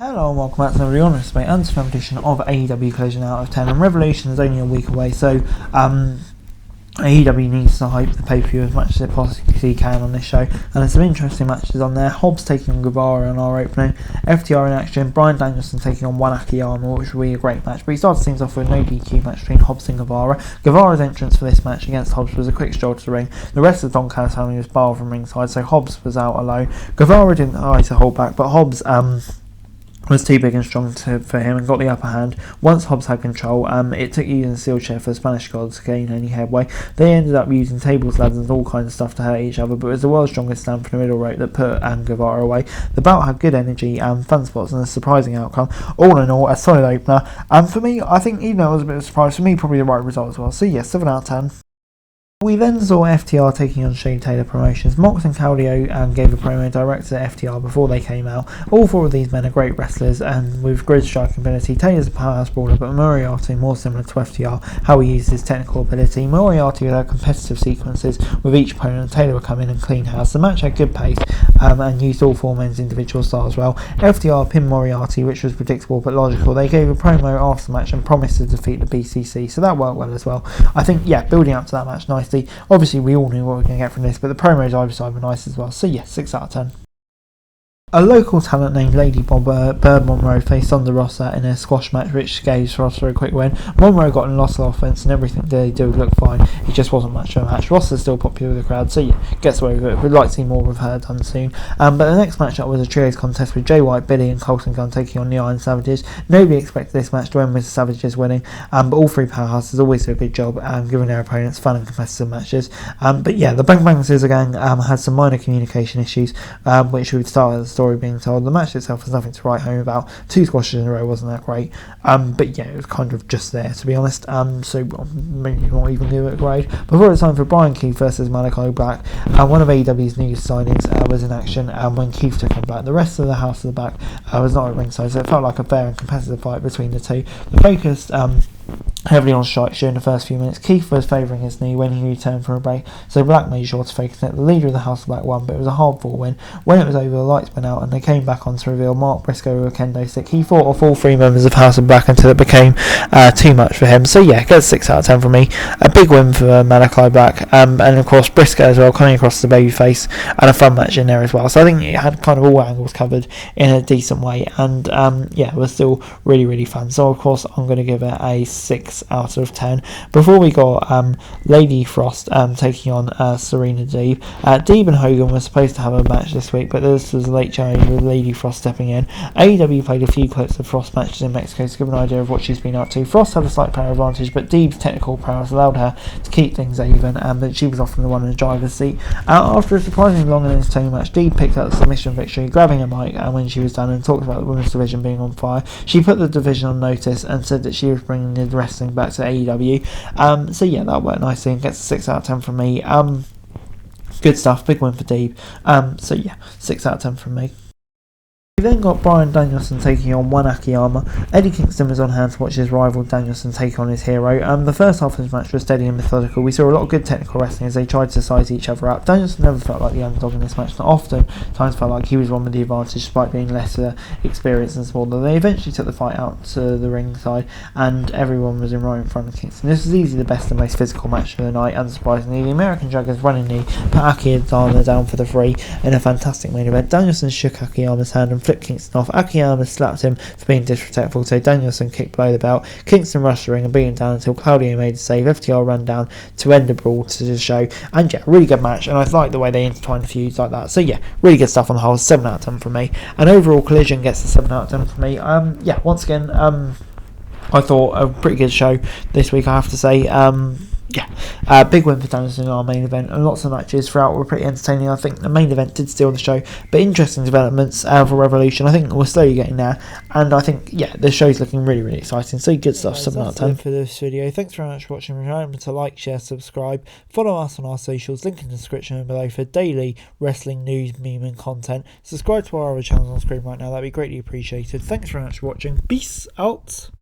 Hello and welcome back to the honest mate unspent edition of AEW Collision Out of 10, and Revolution is only a week away, so AEW needs to hype the pay-per-view as much as it possibly can on this show, and there's some interesting matches on there. Hobbs taking on Guevara on our opening, FTR in action, Bryan Danielson taking on One Akiyama, which will be a great match, but he started things off with a no DQ match between Hobbs and Guevara. Guevara's entrance for this match against Hobbs was a quick stroll to the ring. The rest of Don Callis family was barred from ringside, so Hobbs was out alone. Guevara didn't try to hold back, but Hobbs was too big and strong for him and got the upper hand. Once Hobbs had control, it took using the steel chair for the Spanish gods to gain any headway. They ended up using tables, ladders and all kinds of stuff to hurt each other, but it was the world's strongest stand for the middle rope that put Guevara away. The bout had good energy and fun spots and a surprising outcome. All in all, a solid opener. And for me, I think even though it was a bit of a surprise, for me probably the right result as well. So yes, 7 out of 10. We then saw FTR taking on Shane Taylor Promotions. Mox and Claudio gave a promo direct to FTR before they came out. All four of these men are great wrestlers and with grid striking ability. Taylor's a powerhouse brawler, but Moriarty more similar to FTR, how he uses his technical ability. Moriarty would have competitive sequences with each opponent, and Taylor would come in and clean house. The match had good pace and used all four men's individual styles well. FTR pinned Moriarty, which was predictable but logical. They gave a promo after the match and promised to defeat the BCC, so that worked well as well. I think, building up to that match nicely. Obviously, we all knew what we were going to get from this, but the promos either side were nice as well. So, 6 out of 10. A local talent named Lady Bird Monroe faced Thunder Rosa in a squash match, which gave Rosa a quick win. Monroe got in lots of offense and everything they did looked fine. It just wasn't much of a match. Rosa's still popular with the crowd, so gets away with it. We'd like to see more of her done soon. But the next matchup was a trios contest with Jay White, Billy and Colton Gunn taking on the Iron Savages. Nobody expected this match to end with the Savages winning, but all three powerhouses always do a good job giving their opponents fun and competitive matches. The Bang Bang Scissor Gang had some minor communication issues, which would start at the story being told. The match itself was nothing to write home about. 2 squashes in a row wasn't that great, it was kind of just there, to be honest. Maybe not even give it a grade. Before it's time for Brian Keith versus Malachi Black, one of AEW's new signings was in action when Keith took him back. The rest of the house of the back was not at ringside, so it felt like a fair and competitive fight between the two. The focused heavily on strikes during the first few minutes. Keith was favouring his knee when he returned from a break, so Black made sure to focus it. The leader of the House of Black won, but it was a hard-fought win. When it was over, the lights went out and they came back on to reveal Mark Briscoe with a kendo stick. He fought off all 3 members of House of Black until it became too much for him. So gets 6 out of 10 from me. A big win for Malachi Black, and of course Briscoe as well, coming across the babyface, and a fun match in there as well. So I think it had kind of all angles covered in a decent way, and it was still really, really fun. So of course I'm going to give it a 6 out of 10. Before we got Lady Frost taking on Serena Deeb. Deeb and Hogan were supposed to have a match this week, but this was a late change with Lady Frost stepping in. AEW played a few clips of Frost matches in Mexico to give an idea of what she's been up to. Frost had a slight power advantage, but Deeb's technical prowess allowed her to keep things even, but she was often the one in the driver's seat. After a surprisingly long and entertaining match, Deeb picked up the submission victory, grabbing a mic when she was done, and talked about the women's division being on fire. She put the division on notice and said that she was bringing the wrestling back to AEW. That worked nicely and gets a 6 out of 10 from me. Good stuff, big win for Deeb. 6 out of 10 from me. We then got Bryan Danielson taking on One Akiyama. Eddie Kingston was on hand to watch his rival Danielson take on his hero. The first half of his match was steady and methodical. We saw a lot of good technical wrestling as they tried to size each other up. Danielson never felt like the underdog in this match, and often times felt like he was one with the advantage despite being less experienced and smaller. They eventually took the fight out to the ringside and everyone was in right in front of Kingston. This was easily the best and most physical match of the night. Unsurprisingly, the American Dragon's running knee put Akiyama down for the 3 in a fantastic main event. Danielson shook Akiyama's hand and flipped Kingston off. Akiyama slapped him for being disrespectful, so Danielson kicked below the belt. Kingston rushed the ring and beat him down until Claudio made a save. FTR ran down to end the brawl to the show, and really good match, and I like the way they intertwined the feuds like that. So really good stuff on the whole. 7 out of 10 from me, and overall Collision gets a 7 out of 10 from me. Once again, I thought a pretty good show this week, I have to say. Big win for Danielson in our main event, and lots of matches throughout were pretty entertaining. I think the main event did steal the show, but interesting developments for Revolution. I think we're slowly getting there, and I think the show's looking really, really exciting. So good stuff. 7 out of 10 for this video. Thanks very much for watching. Remember to like, share, subscribe, follow us on our socials, link in the description below for daily wrestling news, meme and content. Subscribe to our other channels on screen right now, that'd be greatly appreciated. Thanks very much for watching. Peace out.